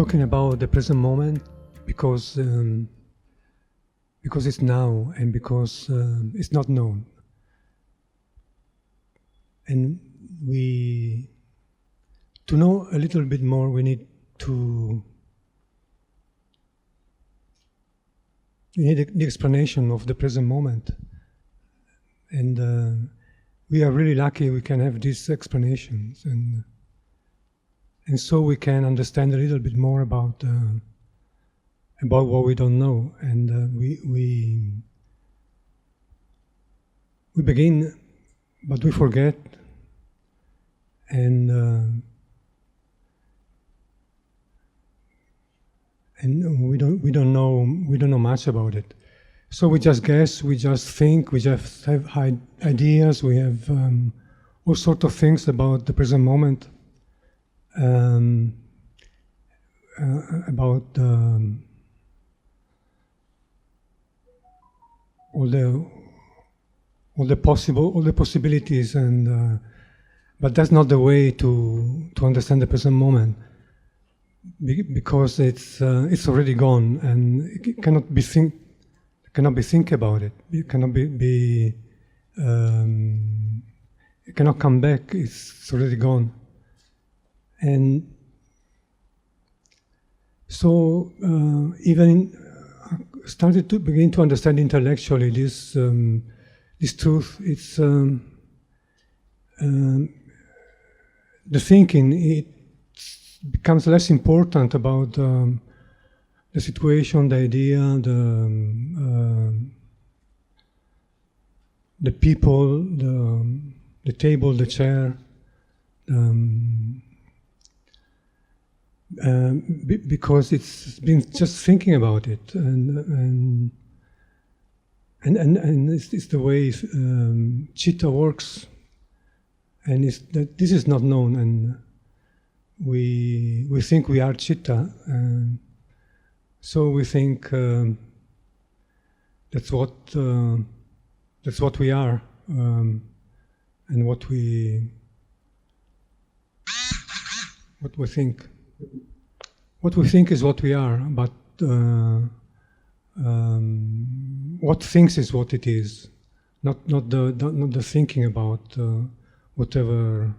talking about the present moment because it's now and because it's not known. And to know a little bit more, we need the explanation of the present moment. And we are really lucky we can have these explanations, and so we can understand a little bit more about what we don't know. And we begin, but we forget, and we don't know much about it. So we just guess, we just think, we just have ideas, we have all sorts of things about the present moment, about all the possibilities, and but that's not the way to understand the present moment, because it's already gone, and it cannot be think about it. It cannot be it cannot come back. It's already gone. And so even started to begin to understand intellectually this truth. It's the thinking. It becomes less important about the situation, the idea, the people, the table, the chair, because it's been just thinking about it, and it's the way chitta works, and this is not known, and we think we are chitta, and so we think that's what we are, and what we think. What we think is what we are, but what thinks is what it is, not the thinking about whatever.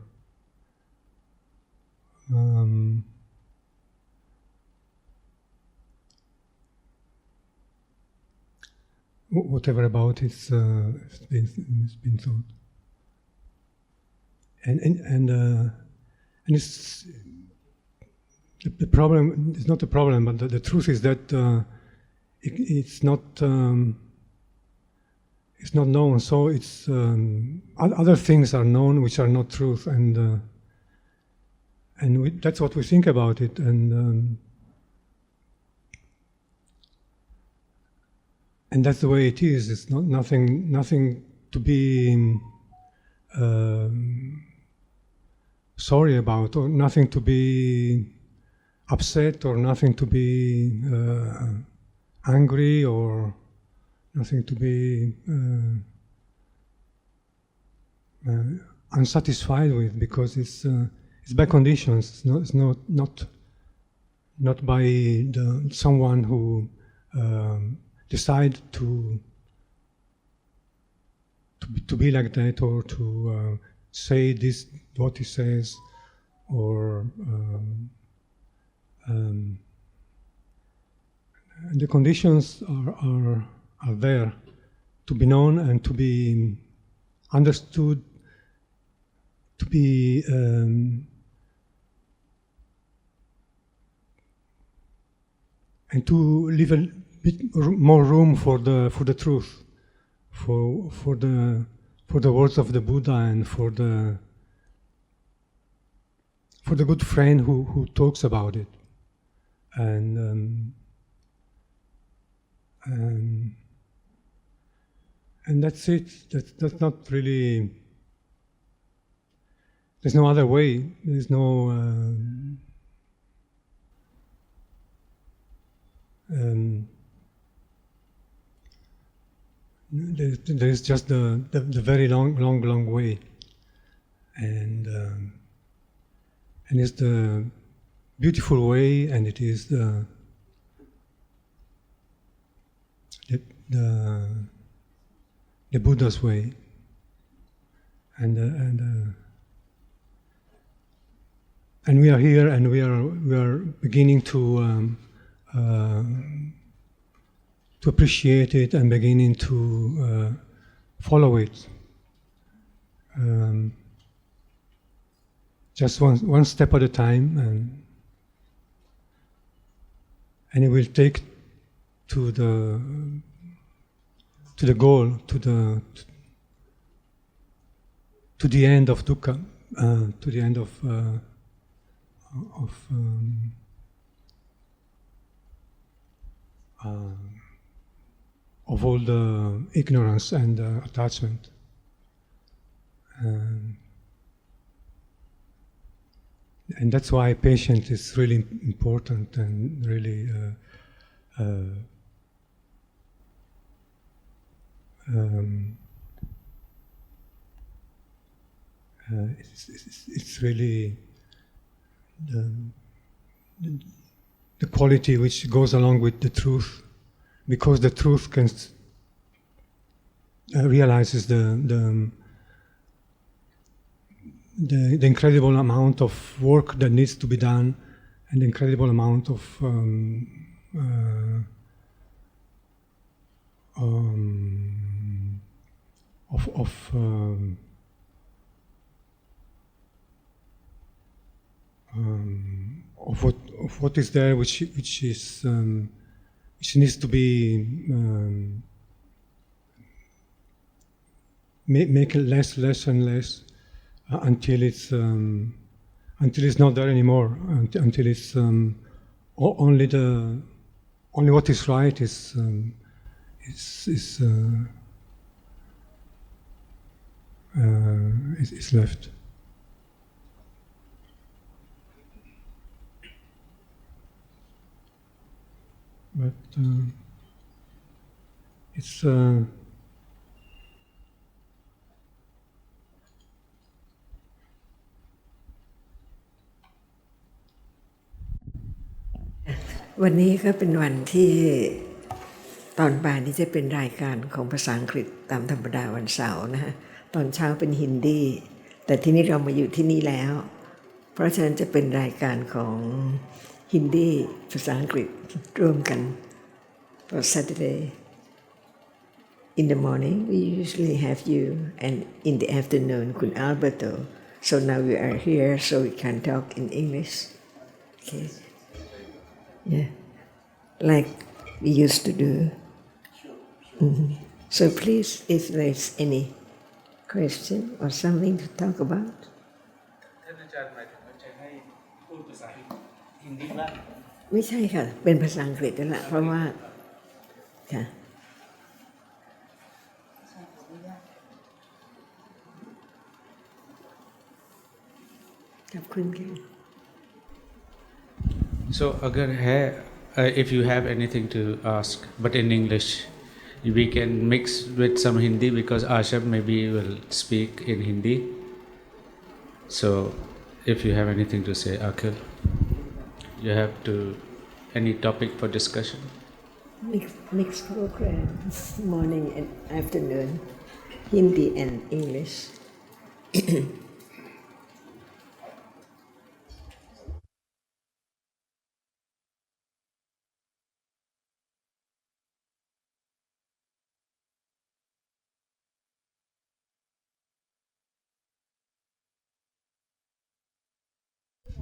Whatever about it's been thought, and it's the problem is not the problem, but the truth is that it's not known. So it's other things are known which are not truth, and that's what we think about it, and that's the way it is. It's not nothing to be sorry about, or nothing to be upset, or nothing to be angry, or nothing to be unsatisfied with, because it's by conditions. It's not by someone who decide to be like that, or to say this what he says, or the conditions are there to be known and to be understood, to be and to leave a bit more room for the truth, for the words of the Buddha, and for the good friend who talks about it, and that's it. That's not really. There's no other way. There's no. There's just the very long way, and it's the beautiful way, and it is the Buddha's way, and we are here, and we are beginning to appreciate it and beginning to follow it. Just one step at a time, and it will take to the goal, to the end of dukkha, to the end of all the ignorance and attachment. And that's why patience is really important and really it's really the quality which goes along with the truth, because the truth can realizes the incredible amount of work that needs to be done, and the incredible amount of what is there, which needs to be make it less and less until it's not there anymore. Until it's only what is right is left. But it'sวันนี้ก็เป็นวันที่ตอนบ่ายนี้จะเป็นรายการของภาษาอังกฤษตามธรรมดาวันเสาร์นะฮะตอนเช้าเป็นฮินดีแต่ที่นี้เรามาอยู่ที่นี่แล้วเพราะฉะนั้นจะเป็นรายการของฮินดีภาษาอังกฤษร่วมกัน for Saturday in the morning we usually have you and in the afternoon คุณ Alberto so now we are here so we can talk in English okay yeah like we used to do so please if there's any question or something to talk about ท่านอาจารย์หมายถึงว่าจะให้พูดภาษาฮินดีบ้างไม่ใช่ค่ะเป็นภาษาอังกฤษนั่นแหละเพราะว่าค่ะขอบคุณค่ะ So अगर है if you have anything to ask but in English we can mix with some Hindi because Ashab maybe will speak in Hindi so if you have anything to say Akhil you have to any topic for discussion mixed program morning and afternoon Hindi and English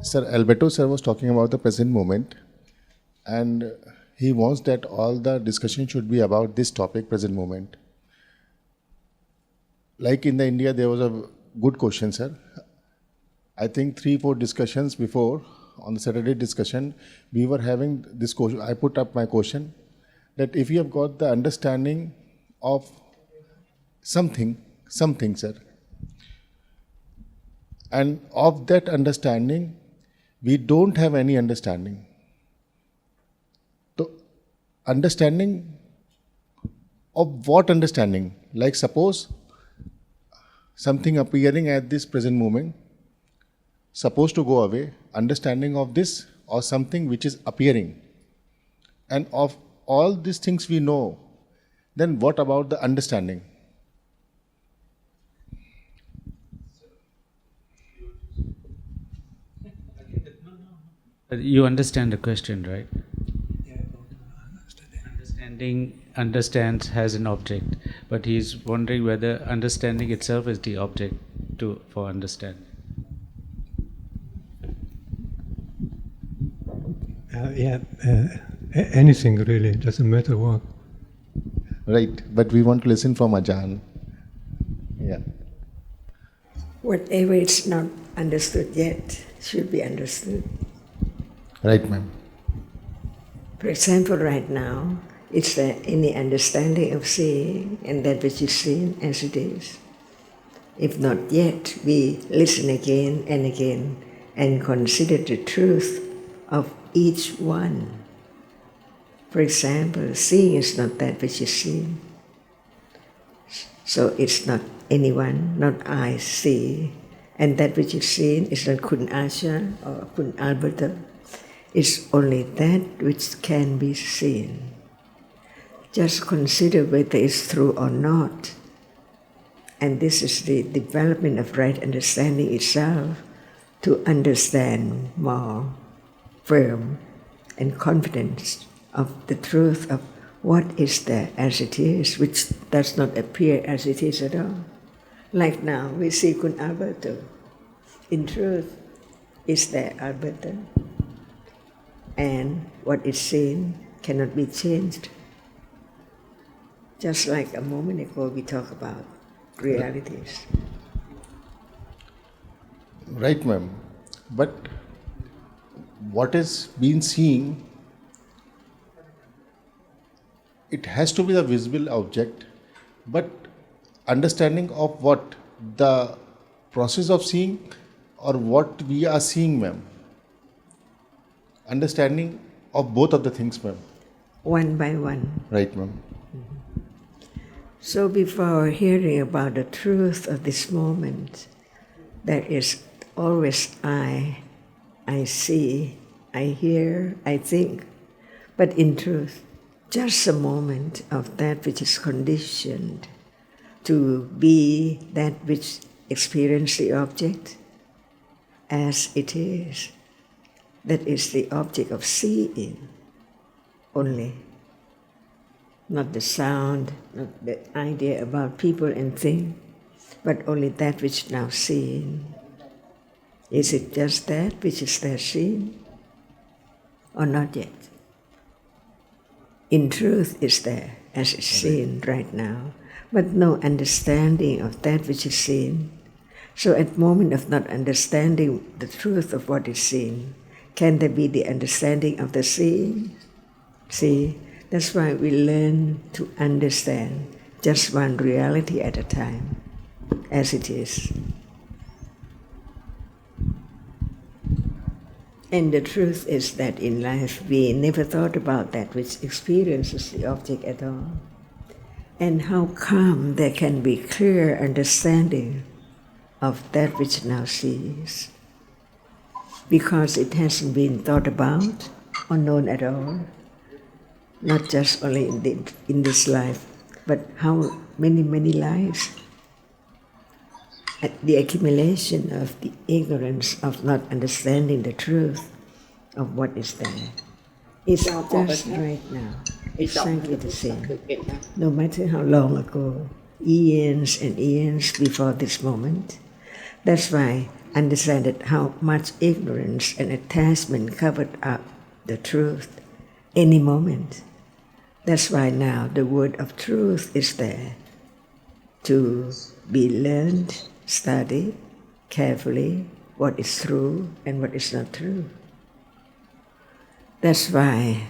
Sir, Alberto sir was talking about the present moment, and he wants that all the discussion should be about this topic, present moment. Like in the India, there was a good question, sir. I think 3-4 discussions before, on the Saturday discussion, we were having this question. I put up my question that if you have got the understanding of something, sir, and of that understanding, we don't have any understanding. So, understanding of what understanding? Like suppose something appearing at this present moment, supposed to go away, understanding of this or something which is appearing. And of all these things we know, then what about the understanding? You understand the question, right? Understanding understands has an object, but he's wondering whether understanding itself is the object for understanding. Anything really, doesn't matter what. Right, but we want to listen from Ajahn. Yeah. Whatever is not understood yet should be understood. Right, ma'am. For example, right now, is there any understanding of seeing and that which is seen as it is? If not yet, we listen again and consider the truth of each one. For example, seeing is not that which is seen. So it's not anyone, not I see. And that which is seen is not Kun Ajahn or Kun Alberto. It's only that which can be seen. Just consider whether it's true or not. And this is the development of right understanding itself, to understand more firm and confidence of the truth of what is there as it is, which does not appear as it is at all. Like now, we see Kun Alberto. In truth, is there Alberto? And what is seen cannot be changed. Just like a moment ago we talked about realities. Right, ma'am. But what is being seen, it has to be the visible object, but understanding of what? The process of seeing or what we are seeing, ma'am? Understanding of both of the things, ma'am. One by one. Right, ma'am. So before hearing about the truth of this moment, there is always I see, I hear, I think. But in truth, just a moment of that which is conditioned to be that which experiences the object as it is. That is the object of seeing only. Not the sound, not the idea about people and things, but only that which now seen. Is it just that which is there seen, or not yet? In truth, is there as is seen right now, but no understanding of that which is seen. So at the moment of not understanding the truth of what is seen, can there be the understanding of the seeing? See, that's why we learn to understand just one reality at a time, as it is. And the truth is that in life we never thought about that which experiences the object at all. And how come there can be clear understanding of that which now sees? Because it hasn't been thought about or known at all. Not just only in this life, but how many lives. The accumulation of the ignorance of not understanding the truth of what is there is just right now, exactly the same. No matter how long ago, eons and eons before this moment. That's why understand that how much ignorance and attachment covered up the truth any moment. That's why now the word of truth is there to be learned, studied carefully, what is true and what is not true. That's why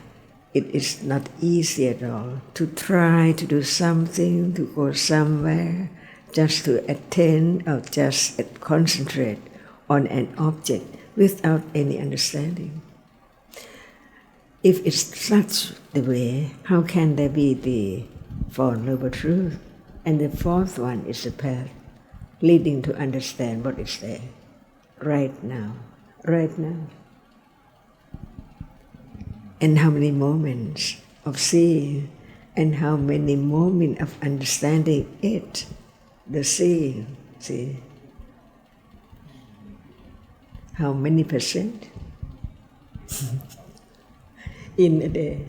it is not easy at all to try to do something, to go somewhere, just to attend or just concentrate on an object without any understanding. If it's such the way, how can there be the Four Noble Truth? And the fourth one is the path leading to understand what is there right now. Right now. and how many moments of seeing, and how many moments of understanding it, the seeing, see. How many percent? In a day,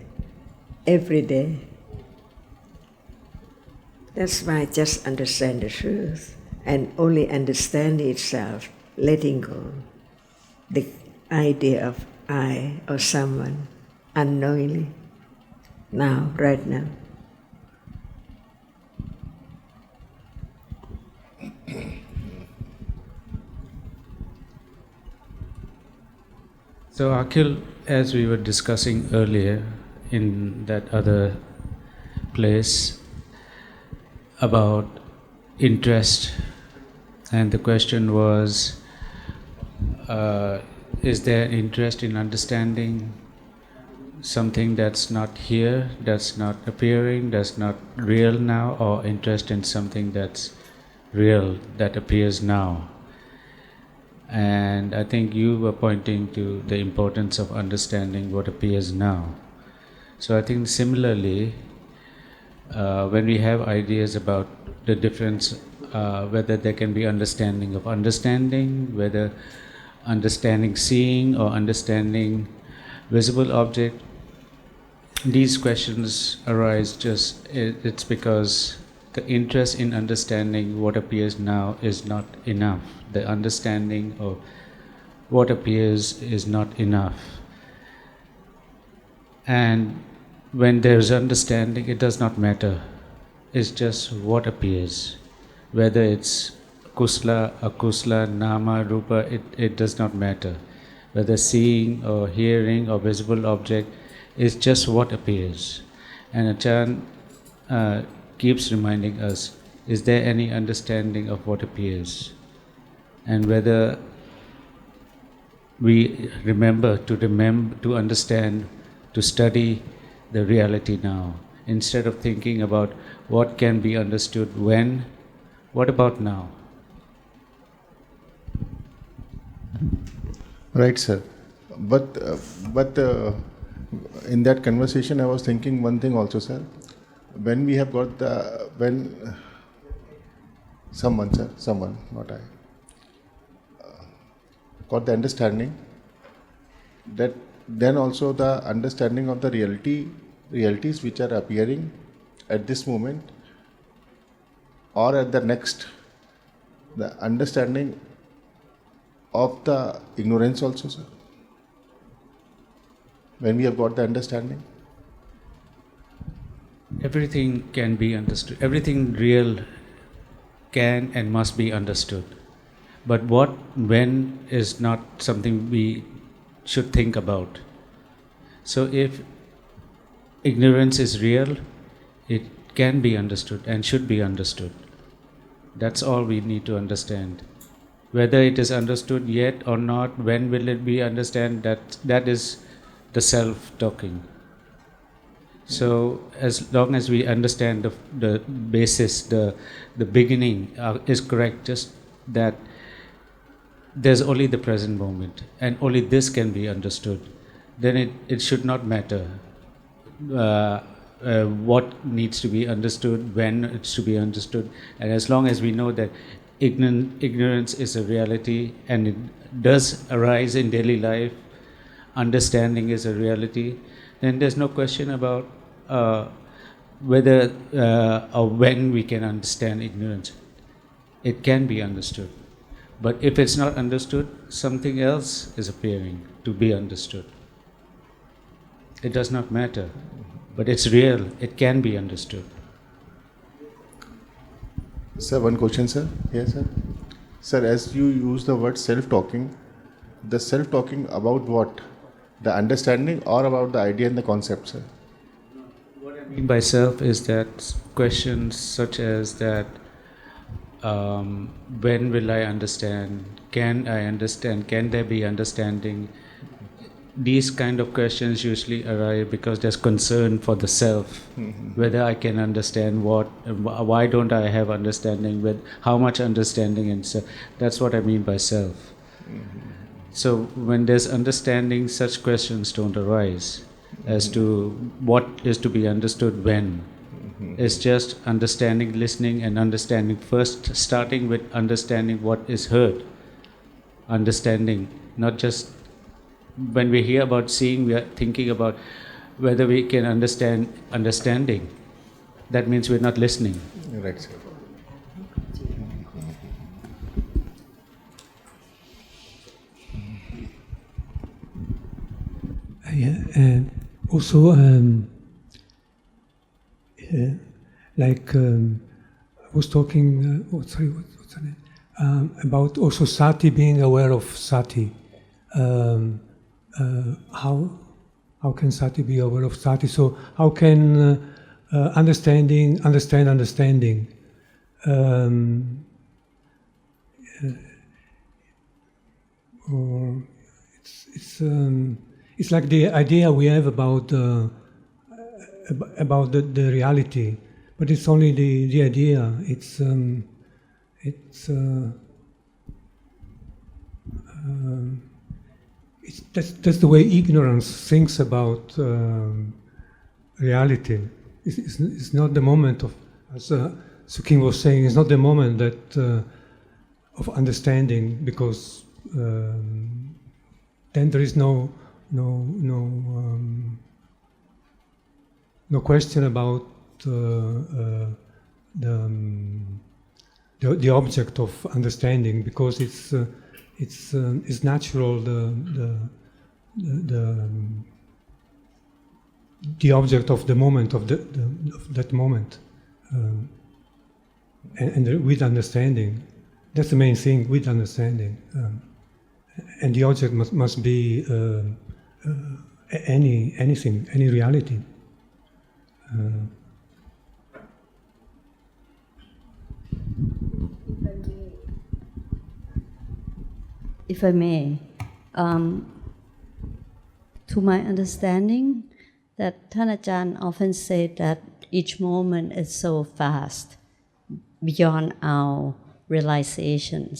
every day. That's why just understand the truth, and only understand itself, letting go the idea of I or someone unknowingly, now, right now. So Akhil, as we were discussing earlier in that other place about interest, and the question was, is there interest in understanding something that's not here, that's not appearing, that's not real now, or interest in something that's real, that appears now? And I think you were pointing to the importance of understanding what appears now. So I think similarly, when we have ideas about the difference, whether there can be understanding of understanding, whether understanding seeing or understanding visible object, these questions arise it's because the interest in understanding what appears now is not enough. The understanding of what appears is not enough. And when there is understanding, it does not matter. It's just what appears. Whether it's kusla, akusla, nama, rupa, it does not matter. Whether seeing or hearing or visible object, it's just what appears. And Ajahn keeps reminding us, is there any understanding of what appears? And whether we remember to understand, to study the reality now, instead of thinking about what can be understood when, what about now? Right, sir. But in that conversation, I was thinking one thing also, sir. When we have got someone, not I, got the understanding, that then also the understanding of the realities which are appearing at this moment or at the next, the understanding of the ignorance also, sir. When we have got the understanding, everything can be understood. Everything real can and must be understood. But what, when, is not something we should think about. So if ignorance is real, it can be understood and should be understood. That's all we need to understand. Whether it is understood yet or not, when will it be understood, that is the self talking. So as long as we understand the basis, the beginning is correct, just that there's only the present moment and only this can be understood, then it should not matter what needs to be understood, when it's to be understood. And as long as we know that ignorance is a reality and it does arise in daily life, understanding is a reality, then there's no question about whether or when we can understand ignorance. It can be understood. But if it's not understood, something else is appearing to be understood. It does not matter. But it's real. It can be understood. sir, one question, sir. Yes, sir. Sir, as you use the word self-talking, the self-talking about what? The understanding or about the idea and the concept, sir? What I mean by self is that questions such as that, when will I understand? Can I understand? Can there be understanding? These kind of questions usually arise because there's concern for the self, whether I can understand what, why don't I have understanding, with how much understanding, and so that's what I mean by self. So when there's understanding, such questions don't arise. as to what is to be understood when. It's just understanding, listening, and understanding. First, starting with understanding what is heard. Understanding, not just when we hear about seeing, we are thinking about whether we can understand understanding. That means we're not listening. Right, sir. Yeah, and also, like I was talking. What's her name? About also sati, being aware of sati. How can sati be aware of sati? So how can understand understanding? Or it's like the idea we have about the reality, but it's only the idea. That's the way ignorance thinks about reality. It's not the moment of, as Sujin was saying, it's not the moment that of understanding, because then there is no question about the object of understanding, because it's natural. The object of the moment of that moment, and with understanding, that's the main thing. With understanding, and the object must be anything, any reality. If I may, to my understanding, thatท่านอาจารย์ often said that each moment is so fast, beyond our realizations.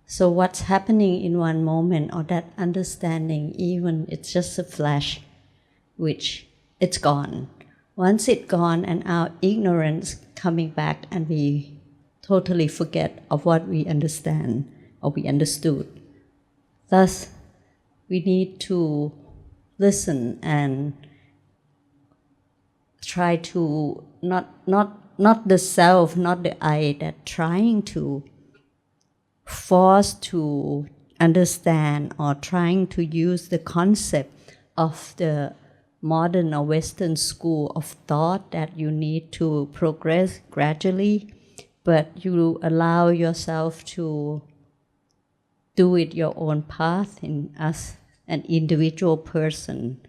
So what's happening in one moment, or that understanding, even it's just a flash, which it's gone. Once it's gone, and our ignorance coming back, and we totally forget of what we understand or we understood. Thus, we need to listen and try to not the self, not the I, that trying to force to understand or trying to use the concept of the modern or Western school of thought that you need to progress gradually, but you allow yourself to do it your own path in as an individual person.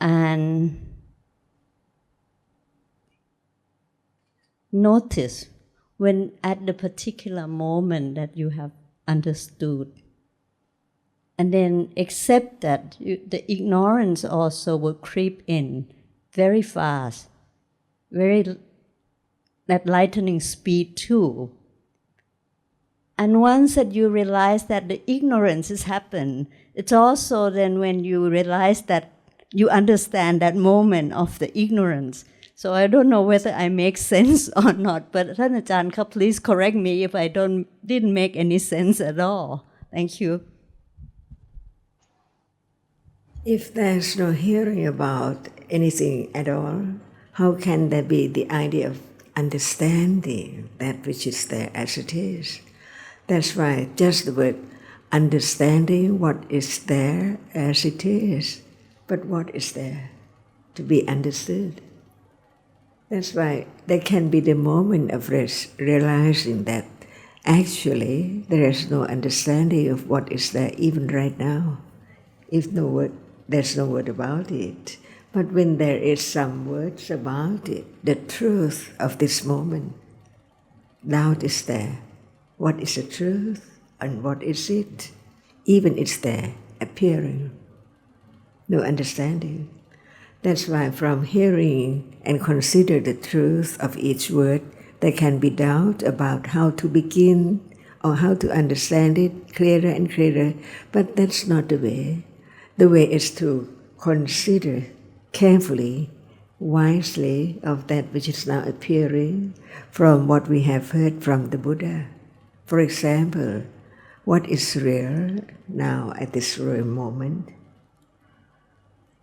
And notice when at the particular moment that you have understood, and then accept that the ignorance also will creep in very fast, very at lightning speed too. And once that you realize that the ignorance has happened, it's also then when you realize that you understand that moment of the ignorance. So I don't know whether I make sense or not, butท่านอาจารย์คะ please correct me if I didn't make any sense at all. Thank you. If there's no hearing about anything at all, how can there be the idea of understanding that which is there as it is? That's why just the word understanding what is there as it is, but what is there to be understood? That's why there can be the moment of realizing that actually there is no understanding of what is there even right now. If there's no word about it. But when there is some words about it, the truth of this moment, doubt is there. What is the truth and what is it? Even it's there, appearing. No understanding. That's why from hearing and consider the truth of each word, there can be doubt about how to begin or how to understand it clearer and clearer, but that's not the way. The way is to consider carefully, wisely of that which is now appearing from what we have heard from the Buddha. For example, what is real now at this real moment?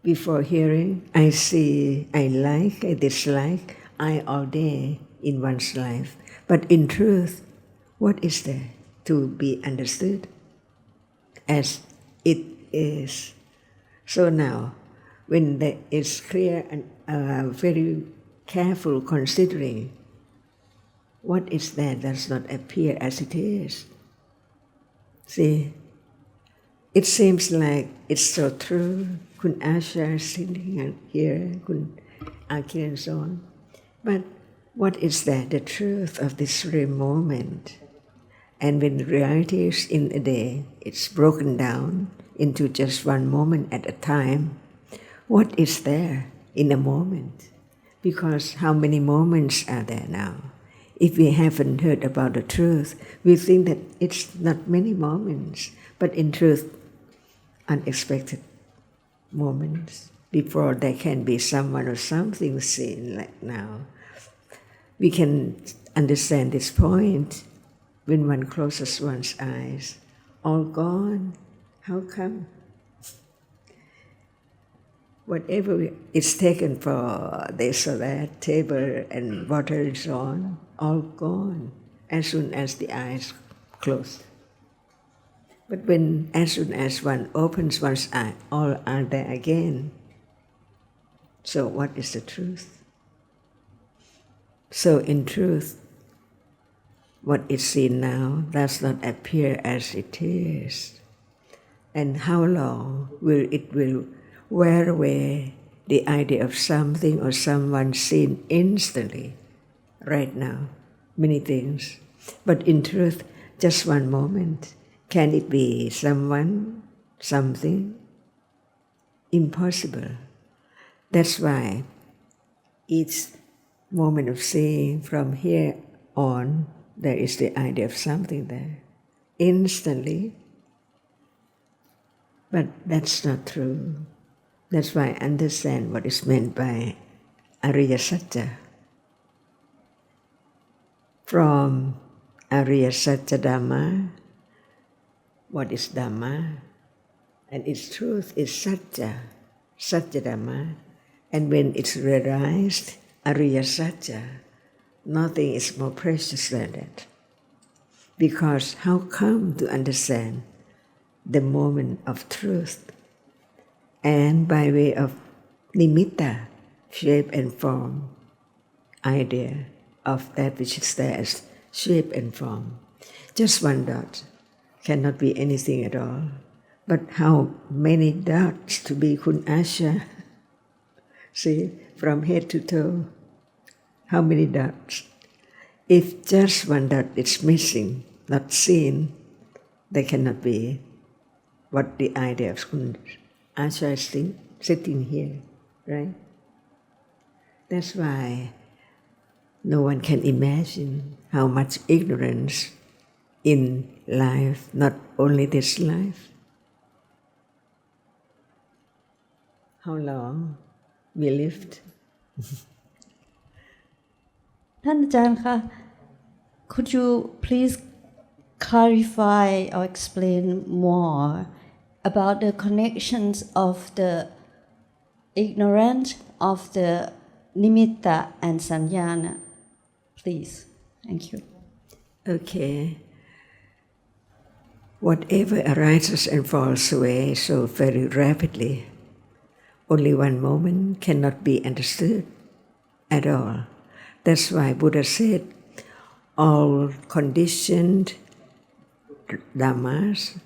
Before hearing, I see, I like, I dislike, I all day in one's life. But in truth, what is there to be understood as it is? So now, when there is clear and very careful considering what is there does not appear as it is. See, it seems like it's so true. Kun Asha sitting here, Kun Akil and so on. But what is there? The truth of this real moment. And when reality is in a day, it's broken down into just one moment at a time. What is there in a moment? Because how many moments are there now? If we haven't heard about the truth, we think that it's not many moments, but in truth, unexpected moments. Before there can be someone or something seen like now. We can understand this point when one closes one's eyes. All gone. How come? Whatever is taken for this or that, table and water and so on, all gone as soon as the eyes close. But as soon as one opens one's eye, all are there again. So what is the truth? So in truth, what is seen now does not appear as it is. And how long will it wear away the idea of something or someone seen instantly, right now, many things. But in truth, just one moment. Can it be someone, something? Impossible. That's why each moment of seeing from here on, there is the idea of something there, instantly. But that's not true. That's why I understand what is meant by Ariya Satya. From Ariya Satya Dhamma, what is Dhamma? And its truth is Satya, Satya Dhamma. And when it's realized, Ariya Satya, nothing is more precious than that. Because how come to understand the moment of truth? And by way of nimitta, shape and form, idea of that which is there as shape and form. Just one dot cannot be anything at all. But how many dots to be Kun Asha? See, from head to toe, how many dots? If just one dot is missing, not seen, there cannot be what the idea of Kun Asha is sitting here, right? That's why no one can imagine how much ignorance in life, not only this life. How long we lived? ท่านอาจารย์คะ Could you please clarify or explain more about the connections of the ignorance of the nimitta and sanjana, please? Thank you. Okay. Whatever arises and falls away so very rapidly, only one moment cannot be understood at all. That's why Buddha said, all conditioned dhammas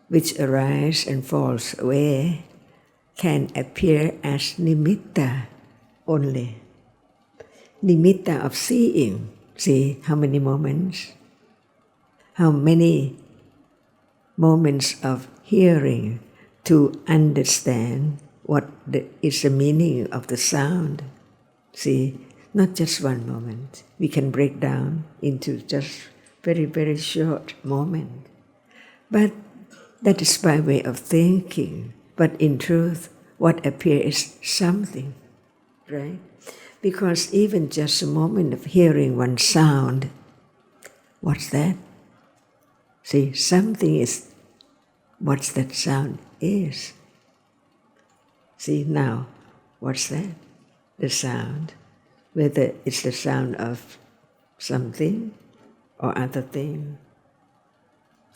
which arise and falls away can appear as nimitta only. Nimitta of seeing. See how many moments? How many moments of hearing to understand what is the meaning of the sound. See, not just one moment. We can break down into just very, very short moment. But that is by way of thinking. But in truth, what appears is something, right? Because even just a moment of hearing one sound, what's that? See, something is what that sound is. See, now, what's that? The sound. Whether it's the sound of something or other thing.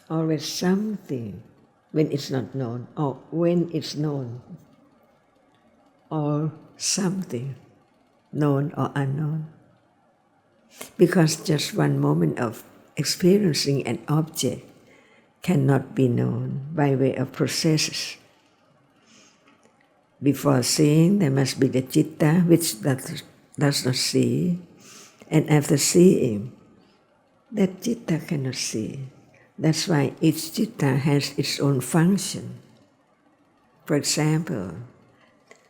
Always something when it's not known, or when it's known, or something known or unknown. Because just one moment of experiencing an object cannot be known by way of processes. Before seeing, there must be the citta, which does not see, and after seeing, that citta cannot see. That's why each citta has its own function. For example,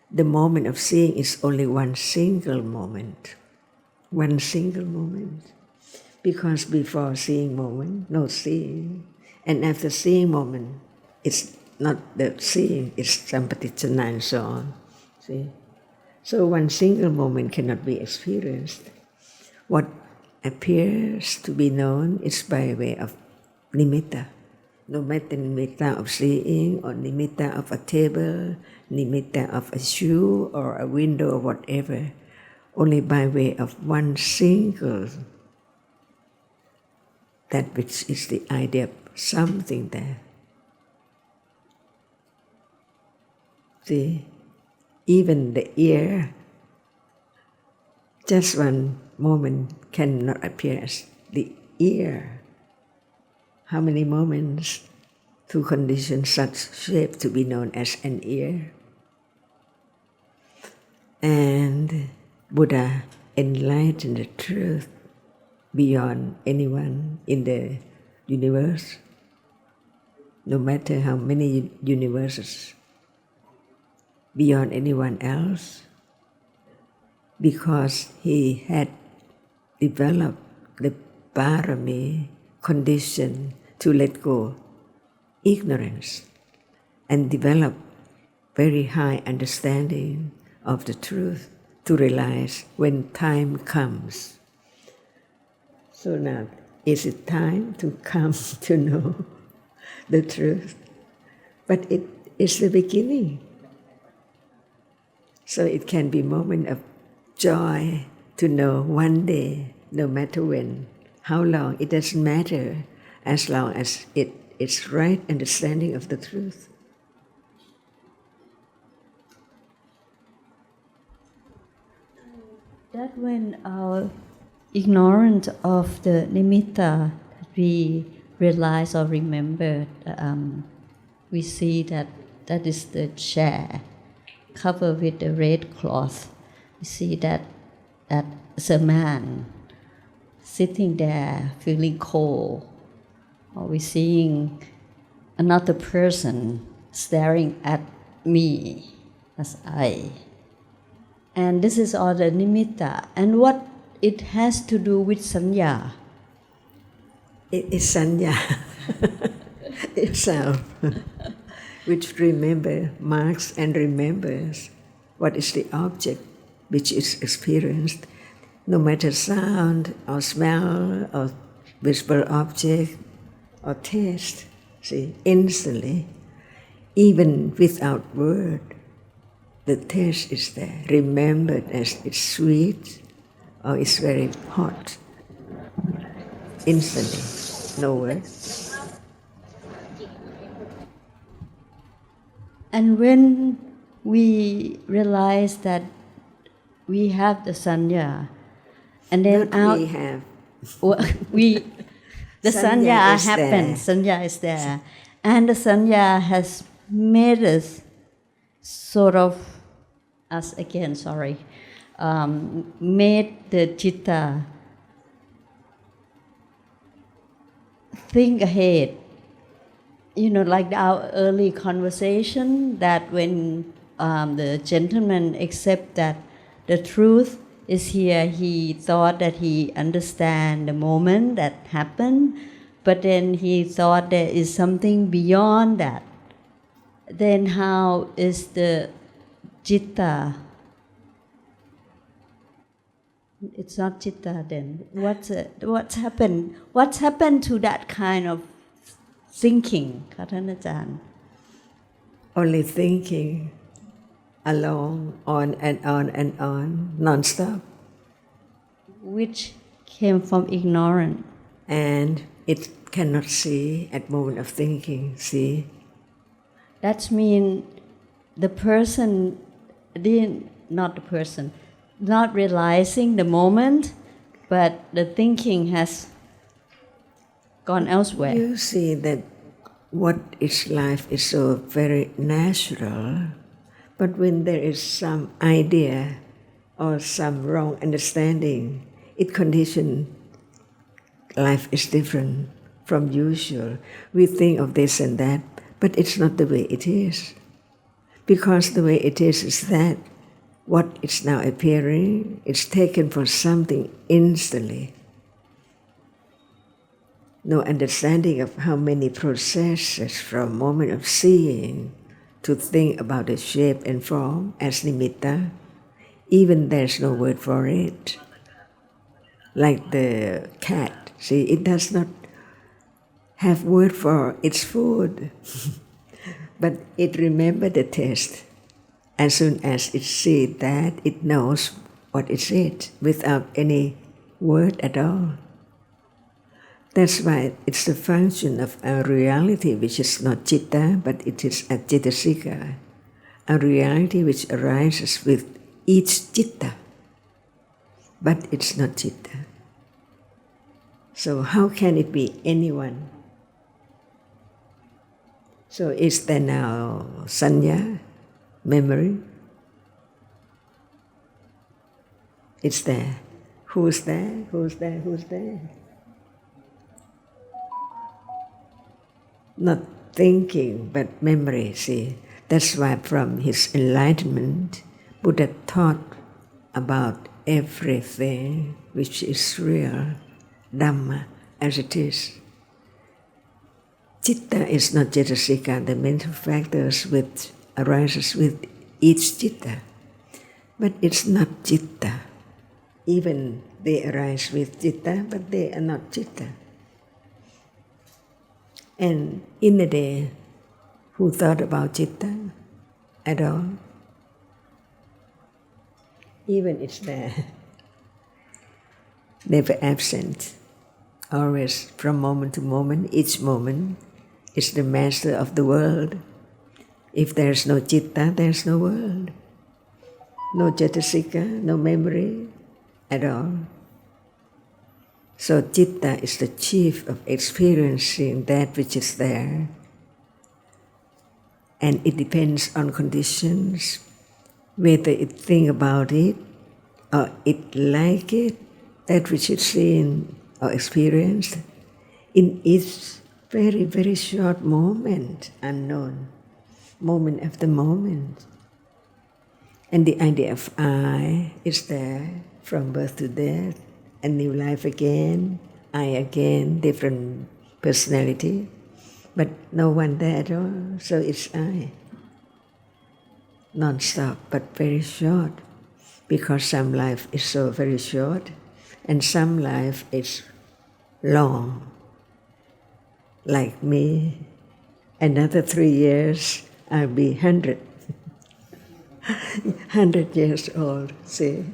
the moment of seeing is only one single moment. One single moment. Because before seeing moment, no seeing. And after seeing moment, it's not the seeing, it's sampatichana and so on. See? So one single moment cannot be experienced. What appears to be known is by way of nimitta. No matter nimitta of seeing or nimitta of a table, nimitta of a shoe or a window or whatever, only by way of one single, that which is the idea of something there. See, even the ear, just one moment cannot appear as the ear. How many moments to condition such shape to be known as an ear? And Buddha enlightened the truth beyond anyone in the universe, no matter how many universes, beyond anyone else, because he had developed the parami condition to let go ignorance and develop very high understanding of the truth to realize when time comes. So now, is it time to come to know the truth? But it is the beginning. So it can be a moment of joy to know one day, no matter when, how long, it doesn't matter, as long as it's right understanding of the truth. That when our ignorance of the nimitta we realize or remember, we see that that is the chair covered with the red cloth. We see that is a man sitting there feeling cold, or we seeing another person staring at me as I. And this is all the nimitta. And what it has to do with sanya. It is sanya itself, which marks and remembers what is the object which is experienced, no matter sound or smell or visible object or taste. See, instantly, even without word, the taste is there, remembered as it's sweet or it's very hot. Instantly, no word. And when we realize that we have the sanya, and then We have. The sanya is happens, sanya is there. And the sanya has made us sort of, made the citta think ahead. Like our early conversation, that when the gentleman accept that the truth is here, he thought that he understand the moment that happened, but then he thought there is something beyond that. Then how is the Citta. It's not citta then. What's happened? What's happened to that kind of thinking, ค่ะท่านอาจารย์ Only thinking along, on and on and on, non-stop. Which came from ignorance. And it cannot see at moment of thinking, see? That means the person not the person, not realizing the moment, but the thinking has gone elsewhere. You see that what is life is so very natural, but when there is some idea or some wrong understanding, it conditions life is different from usual. We think of this and that, but it's not the way it is. Because the way it is that what is now appearing is taken for something instantly. No understanding of how many processes from moment of seeing to think about the shape and form as nimitta, even there's no word for it. Like the cat, see, it does not have word for its food, but it remembers the taste. As soon as it sees that, it knows what is it without any word at all. That's why it's the function of a reality which is not citta, but it is a citasika, a reality which arises with each citta, but it's not citta. So how can it be anyone? So is there now sanya, memory? It's there. Who's there? Who's there? Who's there? Not thinking, but memory, see. That's why from his enlightenment, Buddha taught about everything which is real, Dhamma, as it is. Citta is not cetasika, the mental factors which arises with each citta. But it's not citta. Even they arise with citta, but they are not citta. And in a day, who thought about citta at all? Even it's there, never absent, always from moment to moment, each moment is the master of the world. If there's no citta, there's no world, no cetasika, no memory at all. So citta is the chief of experiencing that which is there. And it depends on conditions, whether it think about it or it like it, that which it's seen or experienced, in its very, very short moment, unknown, moment after moment. And the idea of I is there from birth to death, a new life again, I again, different personality, but no one there at all, so it's I. Non-stop, but very short, because some life is so very short, and some life is long. Like me, another 3 years, I'll be 100. 100 years old, see.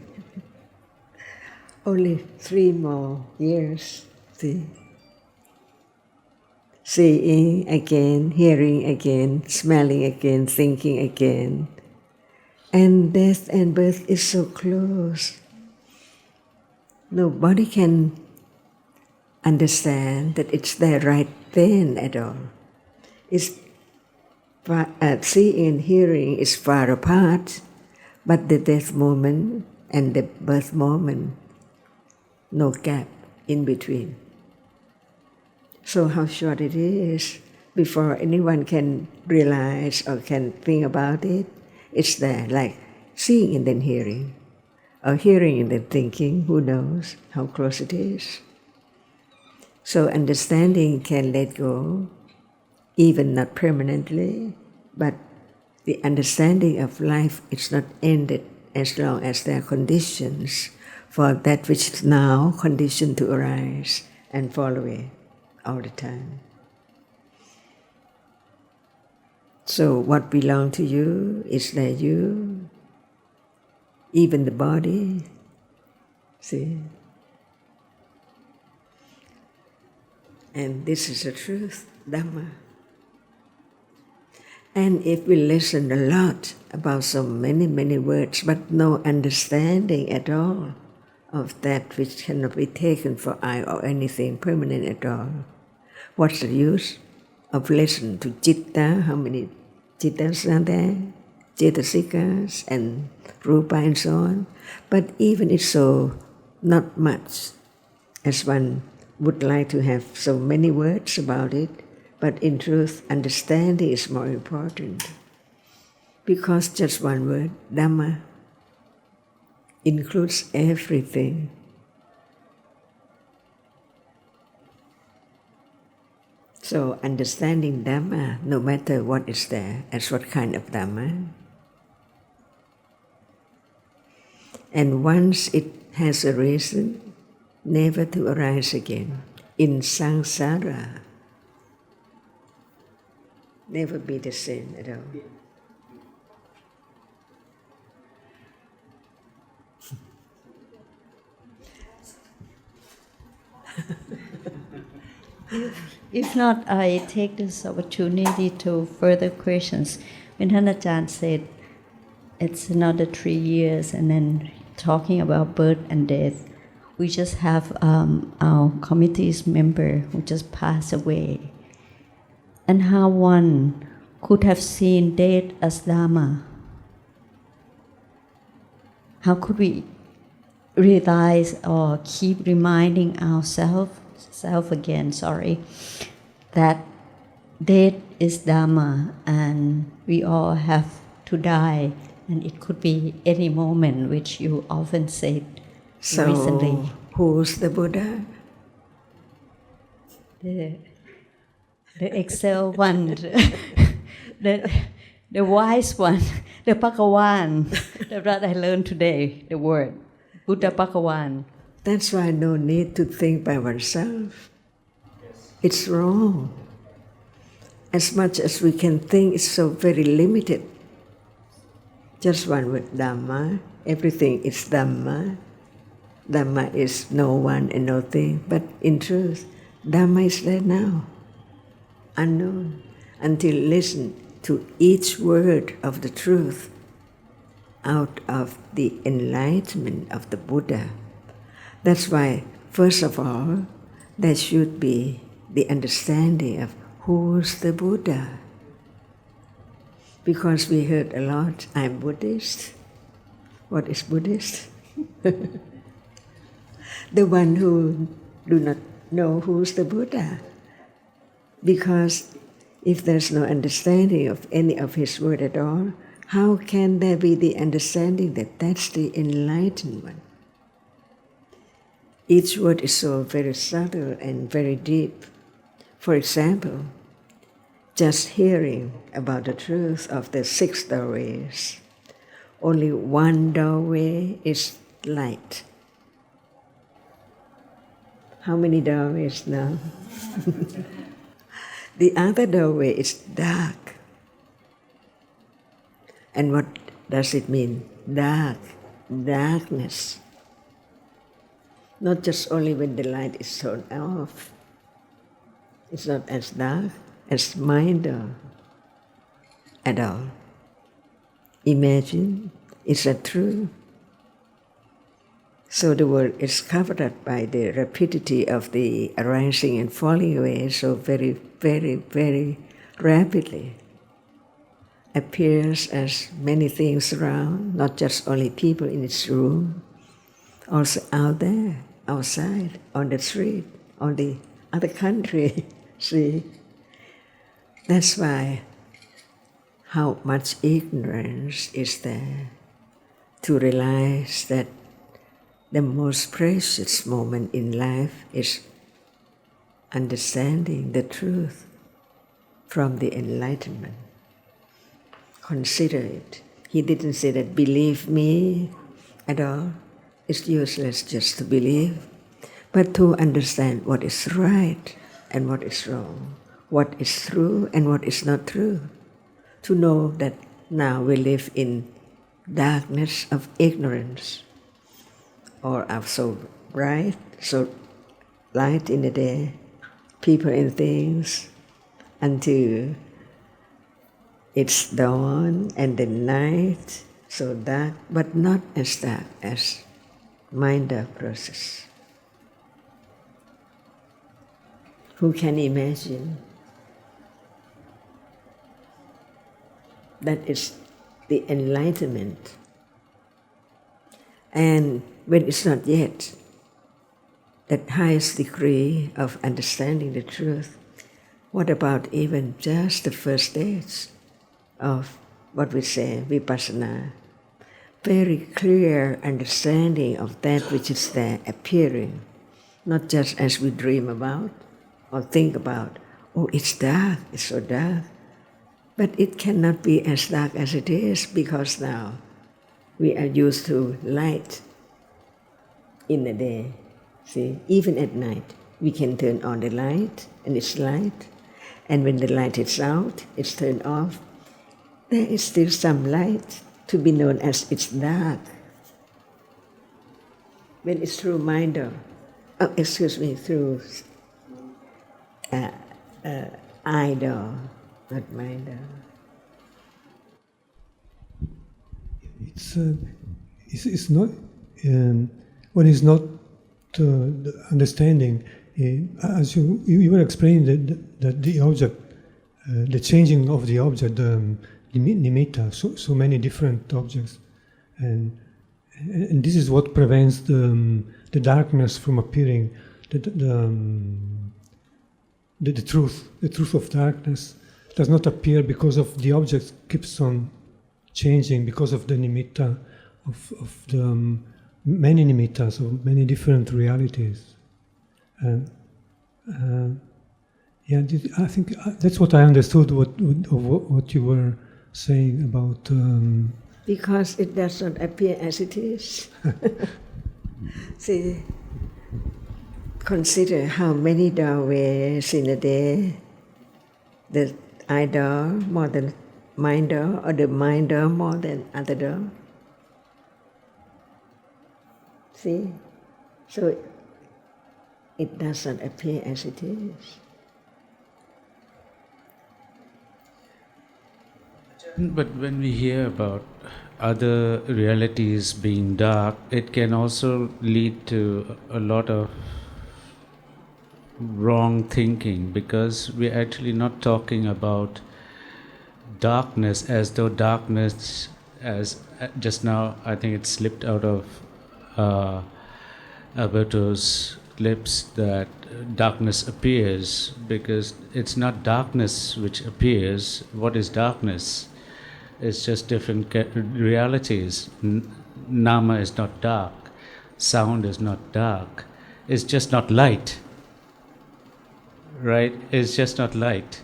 Only 3 more years, see. Seeing again, hearing again, smelling again, thinking again. And death and birth is so close. Nobody can understand that it's there right then at all. It's seeing and hearing is far apart, but the death moment and the birth moment, no gap in between. So how short it is before anyone can realize or can think about it. It's there, like seeing and then hearing, or hearing and then thinking, who knows how close it is. So understanding can let go, even not permanently, but the understanding of life is not ended as long as there are conditions for that which is now conditioned to arise and fall away all the time. So what belongs to you is that you, even the body, see? And this is the truth, Dhamma. And if we listen a lot about so many words, but no understanding at all of that which cannot be taken for I or anything permanent at all, what's the use of listening to Citta? How many Cittas are there? Cetasikas and Rupa and so on. But even it's so not much as one would like to have so many words about it, but in truth, understanding is more important. Because just one word, Dhamma, includes everything. So understanding Dhamma, no matter what is there, as what kind of Dhamma, and once it has arisen, never to arise again. In samsara, never be the same at all. If not, I take this opportunity to further questions. When Ajahn said it's another 3 years and then talking about birth and death, we just have our committee's member who just passed away. And how one could have seen death as Dhamma. How could we realize or keep reminding ourselves again, that death is Dhamma and we all have to die, and it could be any moment, which you often said recently. So, who's the Buddha? The Excel one, the wise one, the Bhagawan, that I learned today, the word, Buddha Bhagawan. That's why no need to think by oneself. It's wrong. As much as we can think, it's so very limited. Just one word, Dhamma. Everything is Dhamma. Dhamma is no one and no thing. But in truth, Dhamma is there now, unknown, until listen to each word of the truth out of the enlightenment of the Buddha. That's why, first of all, there should be the understanding of who's the Buddha. Because we heard a lot, I'm Buddhist. What is Buddhist? The one who do not know who's the Buddha. Because if there's no understanding of any of his word at all, how can there be the understanding that that's the enlightened one? Each word is so very subtle and very deep. For example, just hearing about the truth of the 6 doorways, only one doorway is light. How many doorways now? The other doorway is dark. And what does it mean? Dark, darkness. Not just only when the light is turned off. It's not as dark as mind at all. Imagine, is that true? So the world is covered up by the rapidity of the arising and falling away so very, very, very rapidly. Appears as many things around, not just only people in this room, also out there, outside, on the street, on the other country. See? That's why how much ignorance is there to realize that the most precious moment in life is understanding the truth from the enlightenment. consider it. He didn't say that believe me at all. It's useless just to believe, but to understand what is right and what is wrong, what is true and what is not true. To know that now we live in darkness of ignorance, or are so bright, so light in the day, people and things, until it's dawn and then night, so dark, but not as dark as mind process. Who can imagine that is the enlightenment? And when it's not yet that highest degree of understanding the truth, what about even just the first stage of what we say vipassana? Very clear understanding of that which is there appearing, not just as we dream about or think about, oh, it's dark, it's so dark. But it cannot be as dark as it is, because now we are used to light in the day. See, even at night, we can turn on the light and it's light. And when the light is out, it's turned off. There is still some light to be known as it's dark. When it's through through eye door, not mind door. It's not when it's not the understanding. As you were explaining that the object, the changing of the object, the nimitta, so many different objects, and this is what prevents the darkness from appearing. The truth of darkness does not appear because of the object keeps on changing, because of the nimitta of the many nimittas of many different realities. I think that's what I understood. What you were saying about. Because it does not appear as it is. See, consider how many doorways in a day. The eye door more than mind door, or the mind door more than other door. See, so it does not appear as it is. But when we hear about other realities being dark, it can also lead to a lot of wrong thinking, because we're actually not talking about darkness as though darkness, as just now I think it slipped out of Alberto's lips, that darkness appears, because it's not darkness which appears. What is darkness? It's just different realities. Nama is not dark, sound is not dark, it's just not light. Right? It's just not light.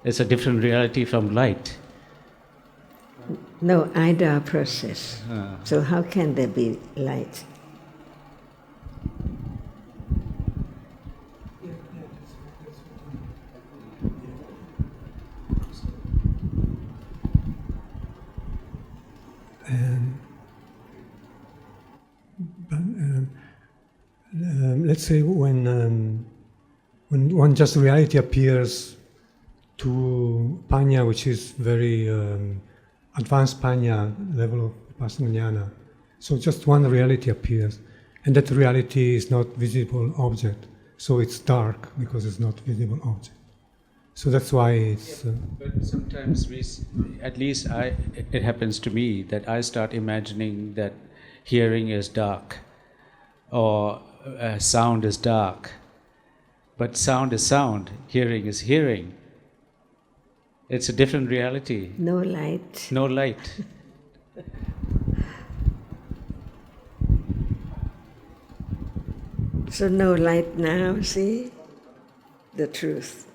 It's a different reality from light. No either process. So how can there be light? Let's say when one just reality appears to panya, which is very advanced panya level of vipassana jnana. So just one reality appears, and that reality is not visible object. So it's dark because it's not visible object. So that's why it's. But sometimes it happens to me that I start imagining that hearing is dark, or sound is dark. But sound is sound, hearing is hearing. It's a different reality. No light. No light. So no light now, see? The truth.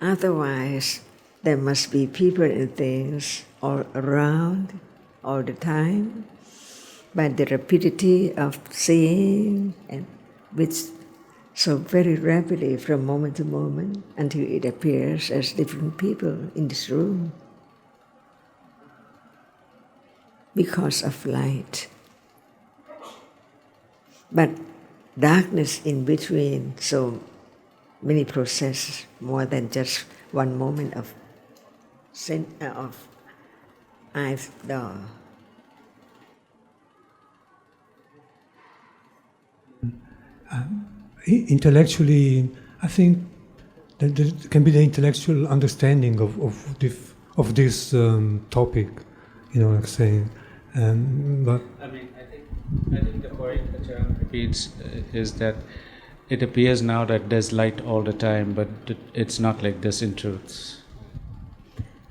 Otherwise, there must be people and things all around all the time, but the rapidity of seeing and which so very rapidly from moment to moment until it appears as different people in this room because of light. But darkness in between, so many processes, more than just one moment of eyes door. Intellectually, I think that there can be the intellectual understanding of this topic, like saying, but I think the point Ajahn repeats is that it appears now that there's light all the time, but it's not like this in truth.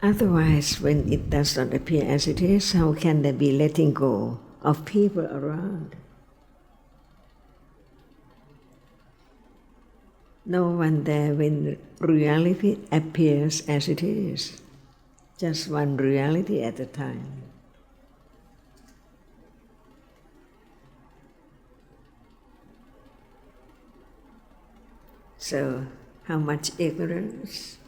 Otherwise, when it does not appear as it is, how can there be letting go of people around? No one there when reality appears as it is, just one reality at a time. So, how much ignorance?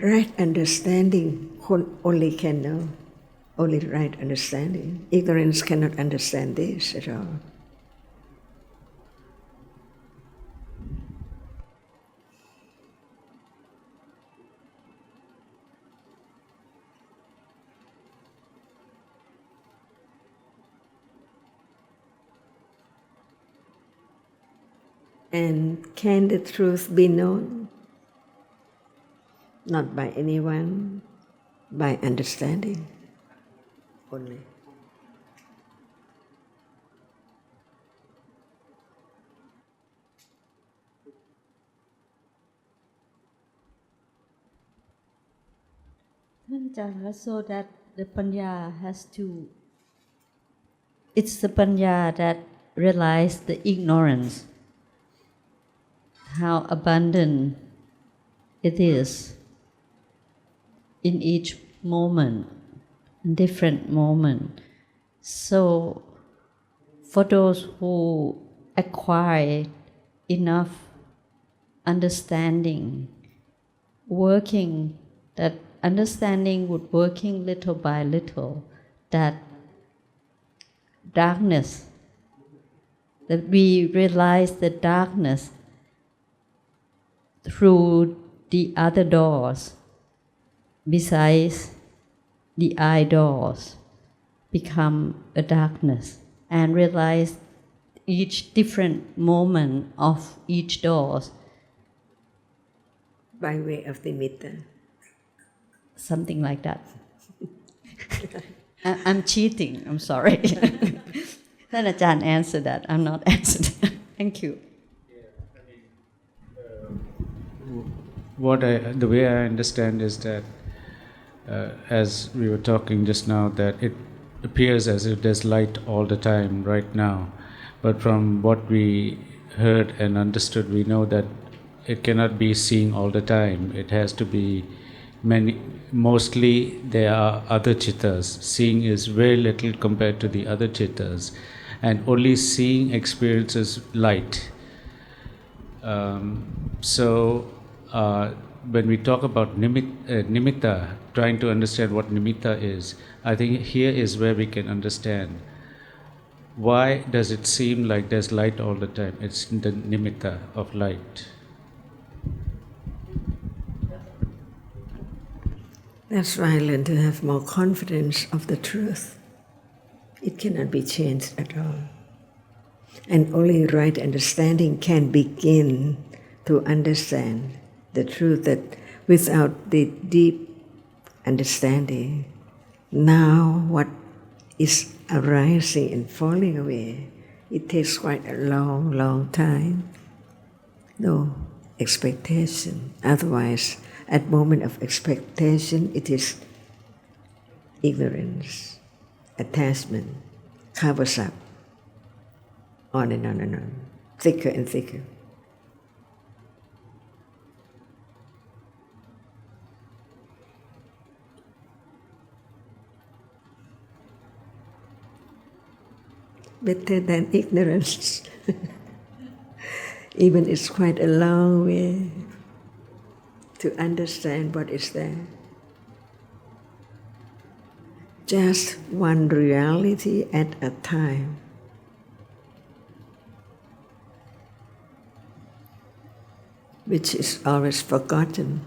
Right understanding only can know, only right understanding. Ignorance cannot understand this at all. And can the truth be known? Not by anyone, by understanding only. So that the panya has to, it's the panya that realizes the ignorance, how abundant it is in each moment, different moment. So for those who acquire enough understanding, working, that understanding would working little by little, that darkness, that we realize the darkness through the other doors, besides the eye doors, become a darkness, and realize each different moment of each doors. By way of nimitta. Something like that. I'm cheating, I'm sorry. Then Ajahn answered that, I'm not answered. Thank you. The way I understand is that, as we were talking just now, that it appears as if there's light all the time right now. But from what we heard and understood, we know that it cannot be seeing all the time. It has to be mostly there are other chittas. Seeing is very little compared to the other chittas. And only seeing experiences light. When we talk about nimitta, trying to understand what nimitta is, I think here is where we can understand why does it seem like there's light all the time. It's the nimitta of light. That's why I learn to have more confidence of the truth. It cannot be changed at all. And only right understanding can begin to understand the truth, that without the deep understanding, now what is arising and falling away, it takes quite a long, long time. No expectation. Otherwise, at moment of expectation, it is ignorance, attachment, covers up, on and on and on, thicker and thicker. better than ignorance. Even it's quite a long way to understand what is there. Just one reality at a time. Which is always forgotten.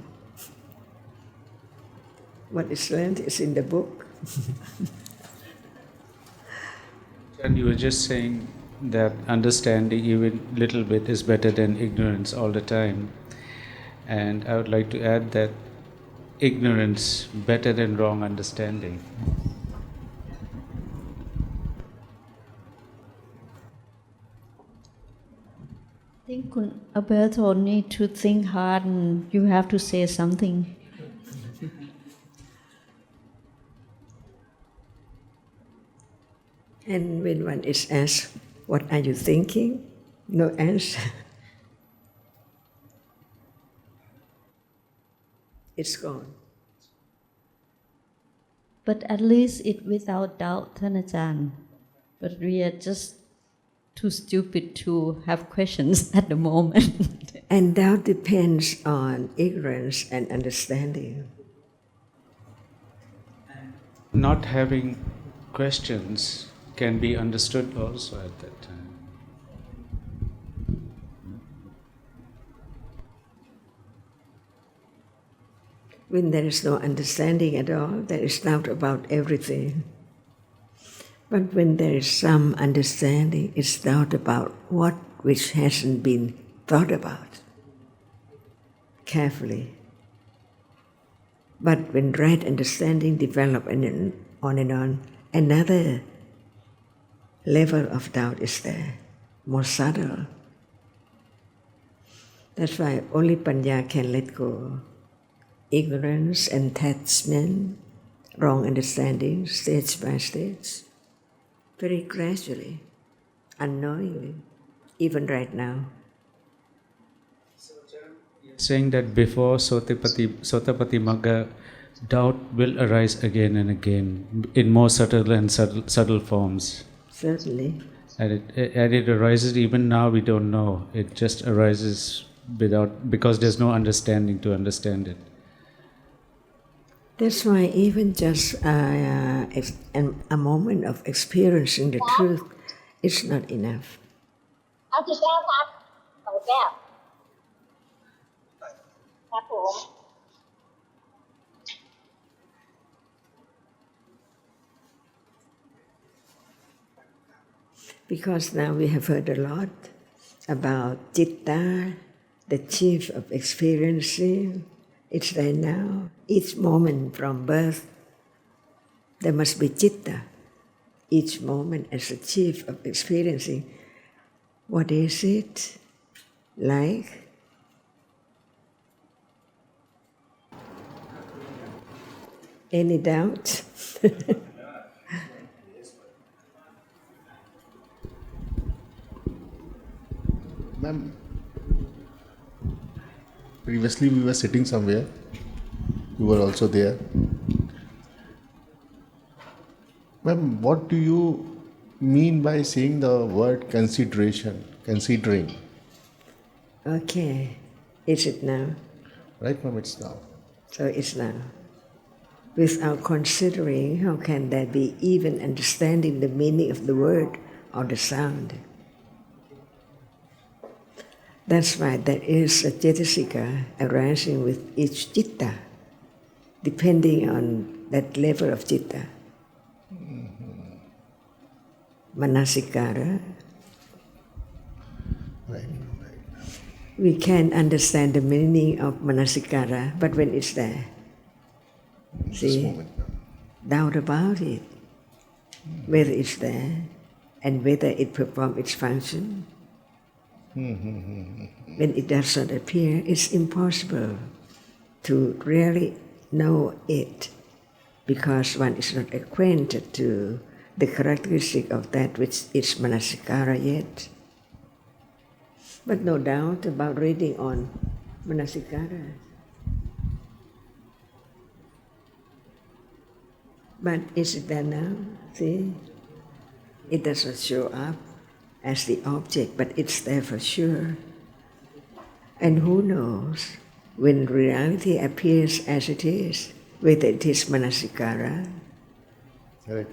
What is learned is in the book. And you were just saying that understanding even little bit is better than ignorance all the time. And I would like to add that ignorance better than wrong understanding. I think Alberto need to think hard and you have to say something. And when one is asked, what are you thinking? No answer. It's gone. But at least it without doubt,ท่านอาจารย์ But we are just too stupid to have questions at the moment. And doubt depends on ignorance and understanding. Not having questions can be understood also at that time. When there is no understanding at all, there is doubt about everything. But when there is some understanding, it's doubt about what which hasn't been thought about carefully. But when right understanding develops on and on, another level of doubt is there, more subtle. That's why only Panya can let go. Ignorance, attachment, wrong understanding, stage by stage, very gradually, unknowingly, even right now. Saying that before Sotapati Magga, doubt will arise again and again in more subtle and subtle forms. Certainly. And it arises even now, we don't know. It just arises because there's no understanding to understand it. That's why even just a moment of experiencing the truth is not enough. เอากี่แก้วครับ2 แก้วครับผม Because now we have heard a lot about Citta, the chief of experiencing. It's there now. Each moment from birth, there must be Citta. Each moment as the chief of experiencing. What is it like? Any doubt? Ma'am, previously we were sitting somewhere. You were also there. Ma'am, what do you mean by saying the word consideration, considering? Okay. Is it now? Right, ma'am, it's now. So it's now. Without considering, how can there be even understanding the meaning of the word or the sound? That's why there is a cetasika arising with each citta, depending on that level of citta. Manasikara. Right. We can understand the meaning of manasikara, but when it's there, This moment, ma'am. doubt about it, whether it's there and whether it performs its function. When it does not appear, it's impossible to really know it because one is not acquainted to the characteristic of that which is manasikara yet. But no doubt about reading on manasikara. But is it there now? See? It doesn't show up as the object, but it's there for sure. And who knows when reality appears as it is, whether it is manasikara. Correct.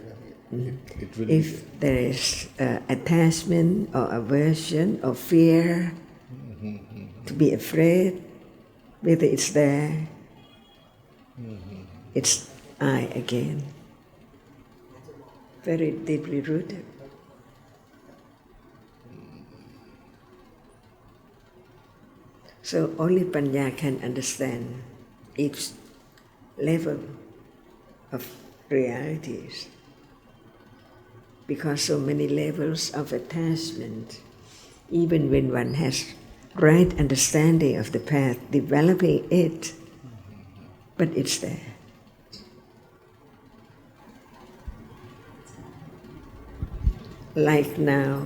It will If there is attachment or aversion or fear, to be afraid, whether it's there, it's I again. Very deeply rooted. So only Panya can understand each level of realities. Because so many levels of attachment, even when one has right understanding of the path, developing it, but it's there. Like now,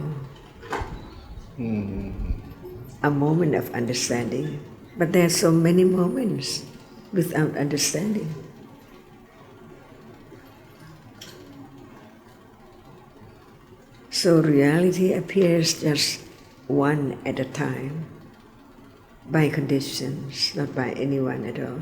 a moment of understanding, but there are so many moments without understanding. So reality appears just one at a time, by conditions, not by anyone at all.